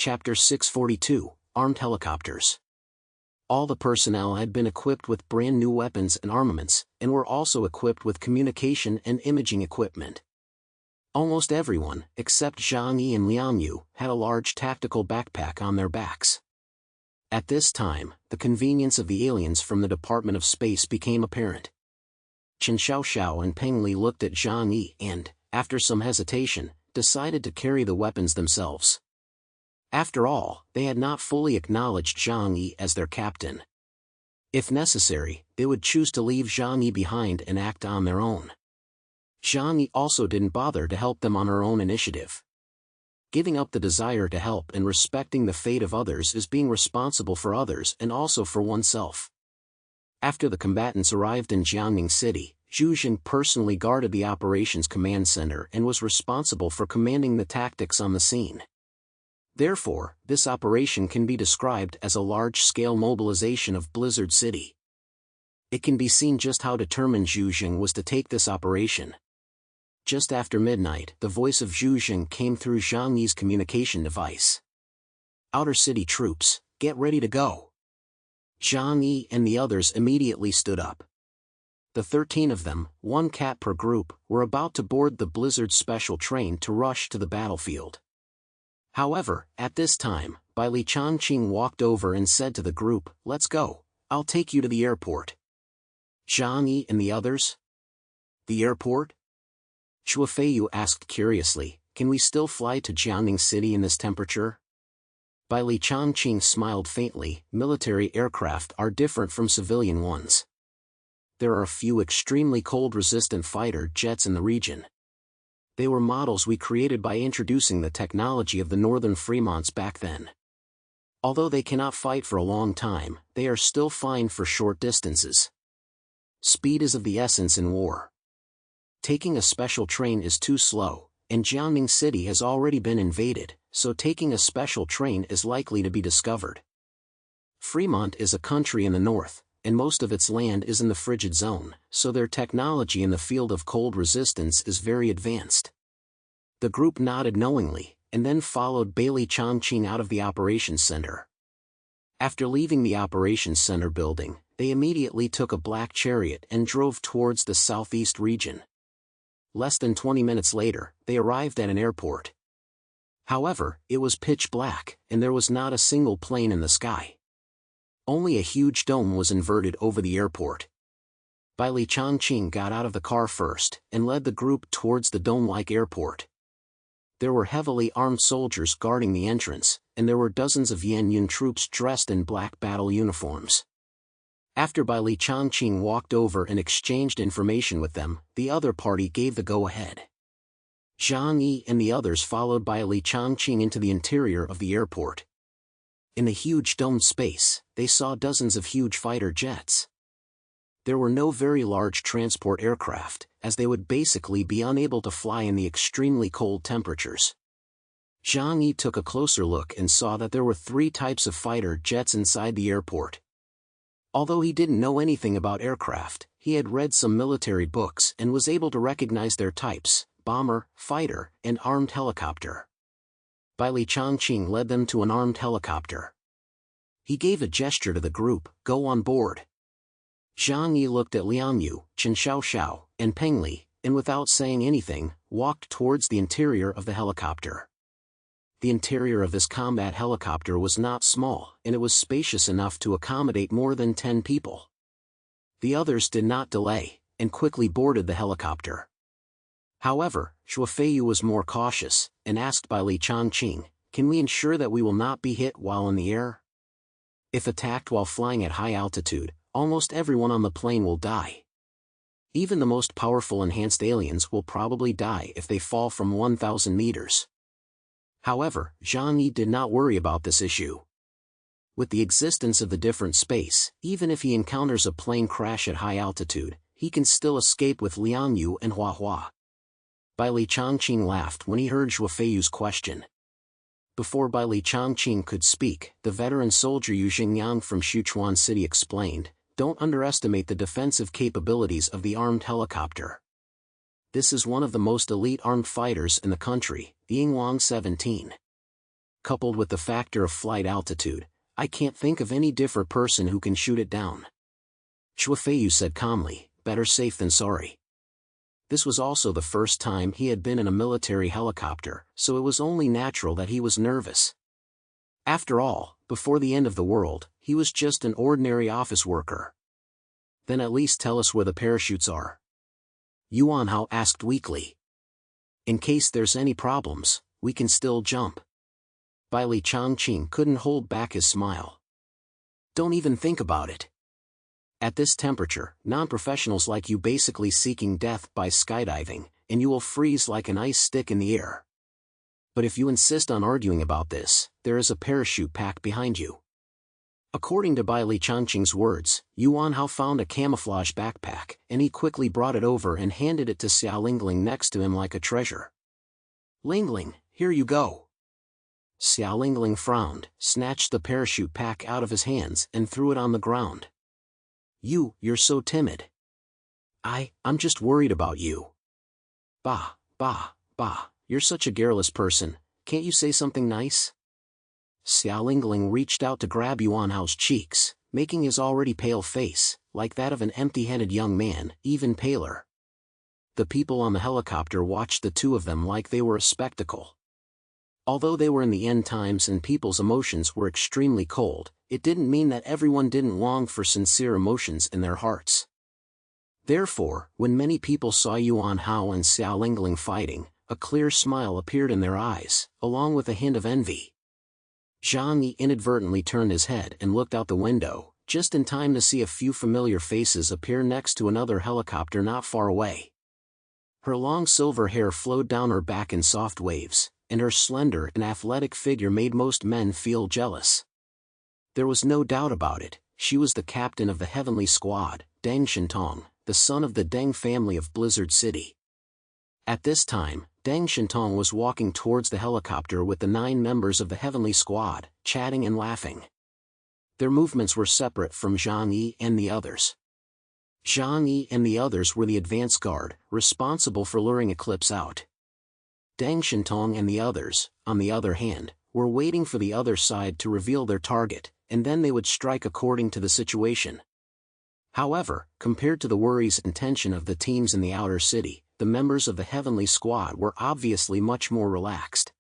Chapter 642, Armed Helicopters. All the personnel had been equipped with brand new weapons and armaments, and were also equipped with communication and imaging equipment. Almost everyone, except Zhang Yi and Liang Yu, had a large tactical backpack on their backs. At this time, the convenience of the aliens from the Department of Space became apparent. Chen Xiaoxiao and Peng Li looked at Zhang Yi and, after some hesitation, decided to carry the weapons themselves. After all, they had not fully acknowledged Zhang Yi as their captain. If necessary, they would choose to leave Zhang Yi behind and act on their own. Zhang Yi also didn't bother to help them on her own initiative. Giving up the desire to help and respecting the fate of others is being responsible for others and also for oneself. After the combatants arrived in Jiangning City, Zhu Jing personally guarded the operations command center and was responsible for commanding the tactics on the scene. Therefore, this operation can be described as a large-scale mobilization of Blizzard City. It can be seen just how determined Zhu Jing was to take this operation. Just after midnight, the voice of Zhu Jing came through Zhang Yi's communication device. "Outer City troops, get ready to go." Zhang Yi and the others immediately stood up. The 13 of them, one cat per group, were about to board the Blizzard special train to rush to the battlefield. However, at this time, Bai Li Changqing walked over and said to the group, "Let's go, I'll take you to the airport." Zhang Yi and the others? The airport? Shuo Feiyu asked curiously, "Can we still fly to Jiangning City in this temperature?" Bai Li Changqing smiled faintly. Military aircraft are different from civilian ones. There are a few extremely cold-resistant fighter jets in the region. They were models we created by introducing the technology of the Northern Fremonts back then. Although they cannot fight for a long time, they are still fine for short distances. Speed is of the essence in war. Taking a special train is too slow, and Jiangning City has already been invaded, so taking a special train is likely to be discovered. Fremont is a country in the north, and most of its land is in the frigid zone, so their technology in the field of cold resistance is very advanced. The group nodded knowingly, and then followed Bai Li Changqing out of the operations center. After leaving the operations center building, they immediately took a black chariot and drove towards the southeast region. Less than 20 minutes later, they arrived at an airport. However, it was pitch black, and there was not a single plane in the sky. Only a huge dome was inverted over the airport. Bai Li Changqing got out of the car first, and led the group towards the dome-like airport. There were heavily armed soldiers guarding the entrance, and there were dozens of Yan-Yun troops dressed in black battle uniforms. After Bai Li Changqing walked over and exchanged information with them, the other party gave the go-ahead. Zhang Yi and the others followed Bai Li Changqing into the interior of the airport. In the huge domed space, they saw dozens of huge fighter jets. There were no very large transport aircraft, as they would basically be unable to fly in the extremely cold temperatures. Zhang Yi took a closer look and saw that there were 3 types of fighter jets inside the airport. Although he didn't know anything about aircraft, he had read some military books and was able to recognize their types: bomber, fighter, and armed helicopter. Bai Li Changqing led them to an armed helicopter. He gave a gesture to the group, "Go on board." Zhang Yi looked at Liang Yu, Chen Xiaoxiao, and Peng Li, and without saying anything, walked towards the interior of the helicopter. The interior of this combat helicopter was not small, and it was spacious enough to accommodate more than 10 people. The others did not delay, and quickly boarded the helicopter. However, Shuo Feiyu was more cautious, and asked Bai Li Changqing, "Can we ensure that we will not be hit while in the air? If attacked while flying at high altitude, almost everyone on the plane will die. Even the most powerful enhanced aliens will probably die if they fall from 1,000 meters." However, Zhang Yi did not worry about this issue. With the existence of the different space, even if he encounters a plane crash at high altitude, he can still escape with Liang Yu and Hua Hua. Bai Li Changqing laughed when he heard Shuo Feiyu's question. Before Bai Li Changqing could speak, the veteran soldier Yu Xingyang from Sichuan City explained, "Don't underestimate the defensive capabilities of the armed helicopter. This is one of the most elite armed fighters in the country, the Yingwang 17. coupled with the factor of flight altitude, I can't think of any different person who can shoot it down. Chuafeiyu said calmly, better safe than sorry. This was also the first time he had been in a military helicopter, so it was only natural that he was nervous. After all, before the end of the world, he was just an ordinary office worker. Then at least tell us where the parachutes are. Yuan Hao asked weakly. In case there's any problems, we can still jump. Bai Li Changqing couldn't hold back his smile. Don't even think about it. At this temperature, non-professionals like you basically seeking death by skydiving, and you will freeze like an ice stick in the air. But if you insist on arguing about this, there is a parachute pack behind you. According to Bai Li Changqing's words, Yuan Hao found a camouflage backpack, and he quickly brought it over and handed it to Xiao Lingling next to him like a treasure. Lingling, here you go. Xiao Lingling frowned, snatched the parachute pack out of his hands and threw it on the ground. You're so timid. I'm just worried about you. Bah, you're such a garrulous person, can't you say something nice? Xiao Lingling reached out to grab Yuan Hao's cheeks, making his already pale face, like that of an empty-headed young man, even paler. The people on the helicopter watched the two of them like they were a spectacle. Although they were in the end times and people's emotions were extremely cold, it didn't mean that everyone didn't long for sincere emotions in their hearts. Therefore, when many people saw Yuan Hao and Xiao Lingling fighting, a clear smile appeared in their eyes, along with a hint of envy. Zhang Yi inadvertently turned his head and looked out the window, just in time to see a few familiar faces appear next to another helicopter not far away. Her long silver hair flowed down her back in soft waves, and her slender and athletic figure made most men feel jealous. There was no doubt about it, she was the captain of the Heavenly Squad, Deng Shintong, the son of the Deng family of Blizzard City. At this time, Deng Shintong was walking towards the helicopter with the 9 members of the Heavenly Squad, chatting and laughing. Their movements were separate from Zhang Yi and the others. Zhang Yi and the others were the advance guard, responsible for luring Eclipse out. Deng Shintong and the others, on the other hand, were waiting for the other side to reveal their target, and then they would strike according to the situation. However, compared to the worries and tension of the teams in the outer city, the members of the Heavenly Squad were obviously much more relaxed.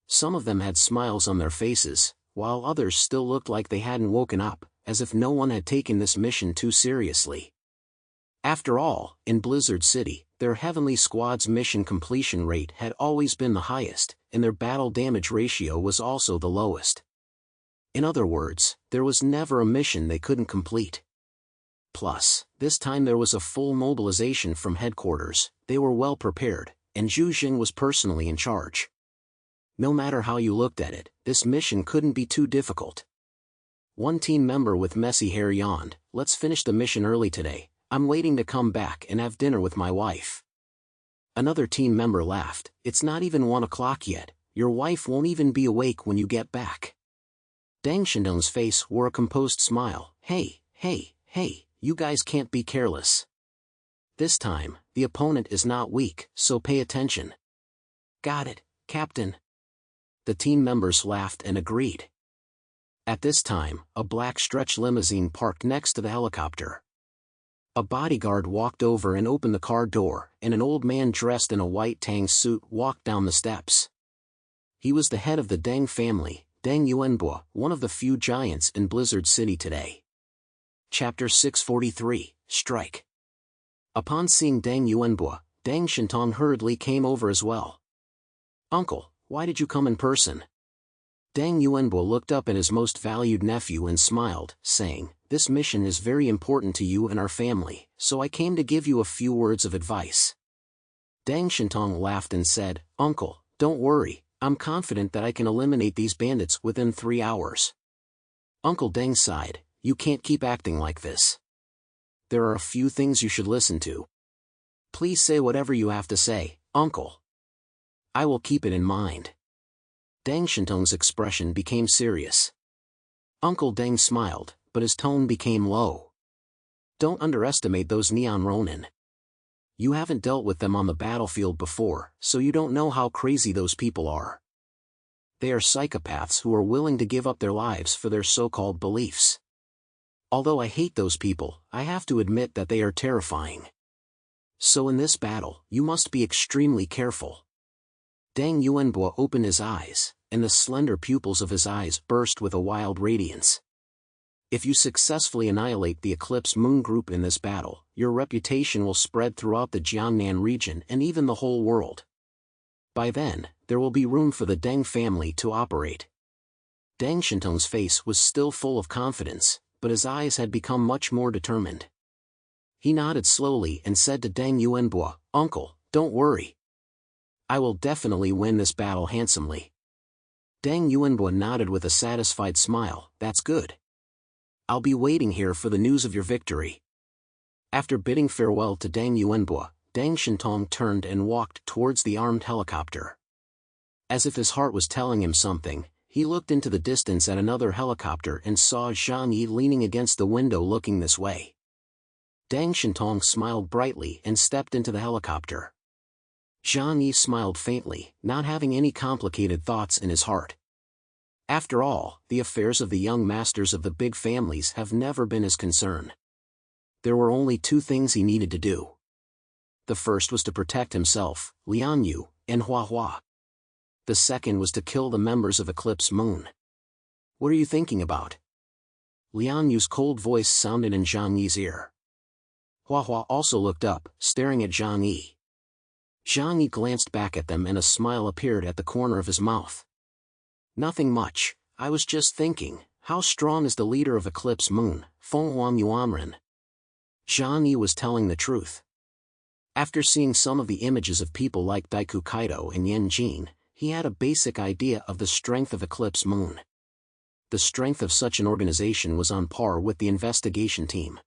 Some of them had smiles on their faces, while others still looked like they hadn't woken up, as if no one had taken this mission too seriously. After all, in Blizzard City, their Heavenly Squad's mission completion rate had always been the highest, and their battle damage ratio was also the lowest. In other words, there was never a mission they couldn't complete. Plus, this time there was a full mobilization from headquarters, they were well prepared, and Zhu Jing was personally in charge. No matter how you looked at it, this mission couldn't be too difficult. One team member with messy hair yawned, "Let's finish the mission early today, I'm waiting to come back and have dinner with my wife." Another team member laughed, "It's not even 1 o'clock yet, your wife won't even be awake when you get back." Deng Shindong's face wore a composed smile, Hey, you guys can't be careless. This time, the opponent is not weak, so pay attention." "Got it, Captain." The team members laughed and agreed. At this time, a black stretch limousine parked next to the helicopter. A bodyguard walked over and opened the car door, and an old man dressed in a white tang suit walked down the steps. He was the head of the Deng family, Deng Yuanbo, one of the few giants in Blizzard City today. Chapter 643, Strike. Upon seeing Deng Yuanbo, Deng Shintong hurriedly came over as well. "Uncle, why did you come in person?" Deng Yuanbo looked up at his most valued nephew and smiled, saying, "This mission is very important to you and our family, so I came to give you a few words of advice." Deng Shintong laughed and said, "Uncle, don't worry, I'm confident that I can eliminate these bandits within 3 hours." Uncle Deng sighed, "You can't keep acting like this. There are a few things you should listen to. Please say whatever you have to say, Uncle. I will keep it in mind." Deng Shintong's expression became serious. Uncle Deng smiled, but his tone became low. "Don't underestimate those Neon Ronin. You haven't dealt with them on the battlefield before, so you don't know how crazy those people are. They are psychopaths who are willing to give up their lives for their so-called beliefs. Although I hate those people, I have to admit that they are terrifying. So in this battle, you must be extremely careful. Deng Yuanbo opened his eyes, and the slender pupils of his eyes burst with a wild radiance. If you successfully annihilate the Eclipse Moon group in this battle, your reputation will spread throughout the Jiangnan region and even the whole world. By then, there will be room for the Deng family to operate. Deng Shintong's face was still full of confidence, but his eyes had become much more determined. He nodded slowly and said to Deng Yuanbo, "Uncle, don't worry. I will definitely win this battle handsomely." Deng Yuanbo nodded with a satisfied smile. "That's good. I'll be waiting here for the news of your victory." After bidding farewell to Deng Yuanbo, Deng Shintong turned and walked towards the armed helicopter. As if his heart was telling him something, he looked into the distance at another helicopter and saw Zhang Yi leaning against the window looking this way. Deng Shintong smiled brightly and stepped into the helicopter. Zhang Yi smiled faintly, not having any complicated thoughts in his heart. After all, the affairs of the young masters of the big families have never been his concern. There were only two things he needed to do. The first was to protect himself, Lian Yu, and Hua Hua. The second was to kill the members of Eclipse Moon. "What are you thinking about?" Lian Yu's cold voice sounded in Zhang Yi's ear. Hua Hua also looked up, staring at Zhang Yi. Zhang Yi glanced back at them and a smile appeared at the corner of his mouth. "Nothing much, I was just thinking, how strong is the leader of Eclipse Moon, Fenghuang Yuanren?" Zhang Yi was telling the truth. After seeing some of the images of people like Daiku Kaido and Yen Jin, he had a basic idea of the strength of Eclipse Moon. The strength of such an organization was on par with the investigation team.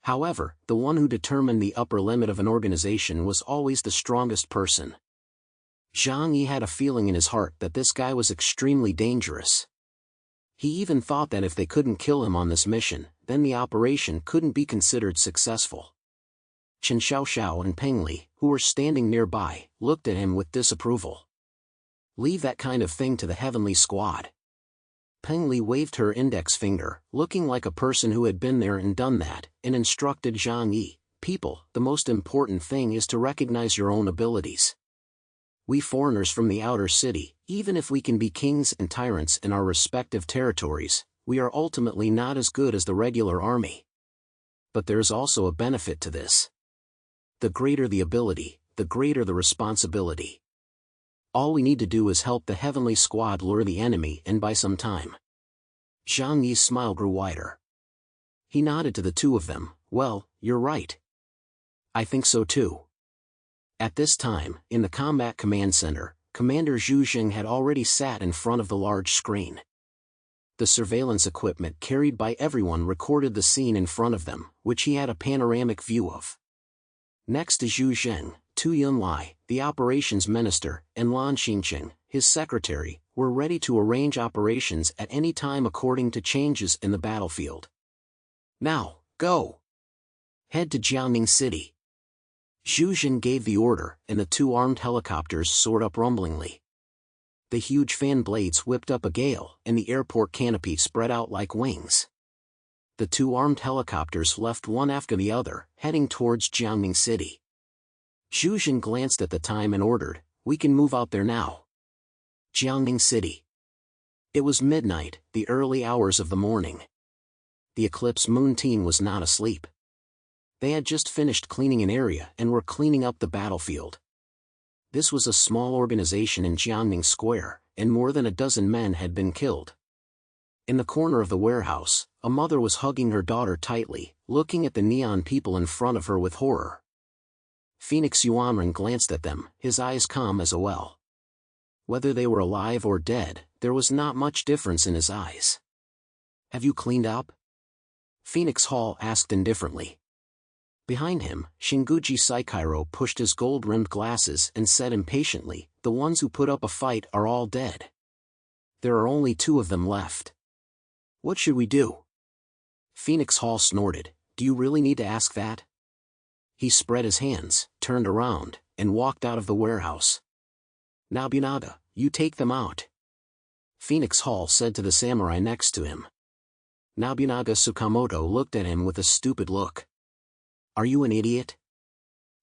However, the one who determined the upper limit of an organization was always the strongest person. Zhang Yi had a feeling in his heart that this guy was extremely dangerous. He even thought that if they couldn't kill him on this mission, then the operation couldn't be considered successful. Chen Xiaoxiao and Peng Li, who were standing nearby, looked at him with disapproval. "Leave that kind of thing to the Heavenly Squad." Peng Li waved her index finger, looking like a person who had been there and done that, and instructed Zhang Yi, "People, the most important thing is to recognize your own abilities. We foreigners from the outer city, even if we can be kings and tyrants in our respective territories, we are ultimately not as good as the regular army. But there's also a benefit to this. The greater the ability, the greater the responsibility. All we need to do is help the Heavenly Squad lure the enemy and buy some time." Zhang Yi's smile grew wider. He nodded to the two of them. "Well, you're right. I think so too." At this time, in the Combat Command Center, Commander Zhu Jing had already sat in front of the large screen. The surveillance equipment carried by everyone recorded the scene in front of them, which he had a panoramic view of. Next to Zhu Jing, Tu Yunlai, the operations minister, and Lan Xinqing, his secretary, were ready to arrange operations at any time according to changes in the battlefield. "Now, go! Head to Jiangning City." Zhu Jing gave the order, and the two armed helicopters soared up rumblingly. The huge fan blades whipped up a gale, and the airport canopy spread out like wings. The two armed helicopters left one after the other, heading towards Jiangning City. Zhu Jing glanced at the time and ordered, "We can move out there now." Jiangning City. It was midnight, the early hours of the morning. The Eclipse Moon team was not asleep. They had just finished cleaning an area and were cleaning up the battlefield. This was a small organization in Jiangning Square, and more than a dozen men had been killed. In the corner of the warehouse, a mother was hugging her daughter tightly, looking at the neon people in front of her with horror. Phoenix Yuanren glanced at them, his eyes calm as a well. Whether they were alive or dead, there was not much difference in his eyes. "Have you cleaned up?" Phoenix Hall asked indifferently. Behind him, Shinguji Saikairo pushed his gold-rimmed glasses and said impatiently, "The ones who put up a fight are all dead. There are only two of them left. What should we do?" Phoenix Hall snorted, "Do you really need to ask that?" He spread his hands, turned around, and walked out of the warehouse. "Nobunaga, you take them out." Phoenix Hall said to the samurai next to him. Nobunaga Tsukamoto looked at him with a stupid look. Are you an idiot?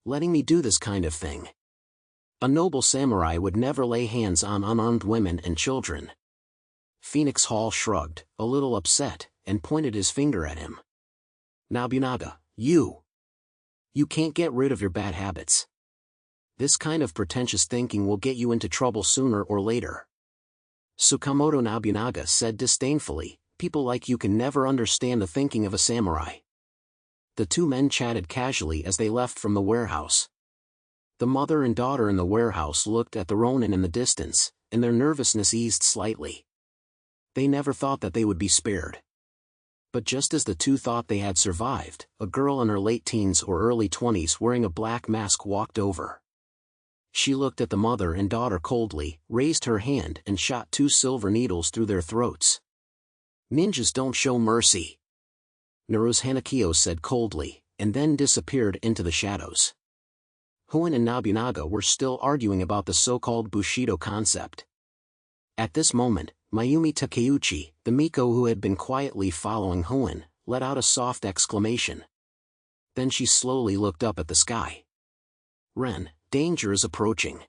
Letting me do this kind of thing? A noble samurai would never lay hands on unarmed women and children. Phoenix Hall shrugged, a little upset, and pointed his finger at him. Nobunaga, you can't get rid of your bad habits. This kind of pretentious thinking will get you into trouble sooner or later. Tsukamoto Nobunaga said disdainfully, people like you can never understand the thinking of a samurai. The two men chatted casually as they left from the warehouse. The mother and daughter in the warehouse looked at the Ronin in the distance, and their nervousness eased slightly. They never thought that they would be spared. But just as the two thought they had survived, a girl in her late teens or early 20s wearing a black mask walked over. She looked at the mother and daughter coldly, raised her hand and shot 2 silver needles through their throats. Ninjas don't show mercy, Naru's Hanakio said coldly, and then disappeared into the shadows. Hoenn and Nobunaga were still arguing about the so-called Bushido concept. At this moment, Mayumi Takeuchi, the Miko who had been quietly following Hoenn, let out a soft exclamation. Then she slowly looked up at the sky. Ren, danger is approaching.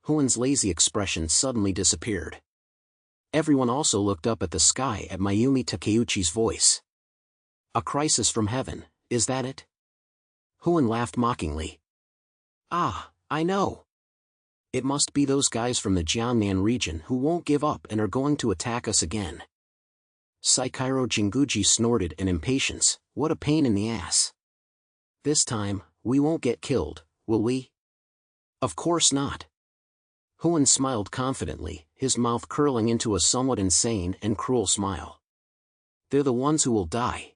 Hoenn's lazy expression suddenly disappeared. Everyone also looked up at the sky at Mayumi Takeuchi's voice. A crisis from heaven, is that it? Hoenn laughed mockingly. Ah, I know. It must be those guys from the Jiangnan region who won't give up and are going to attack us again. Saikiro Jinguji snorted in impatience, what a pain in the ass. This time, we won't get killed, will we? Of course not. Hoenn smiled confidently, his mouth curling into a somewhat insane and cruel smile. They're the ones who will die.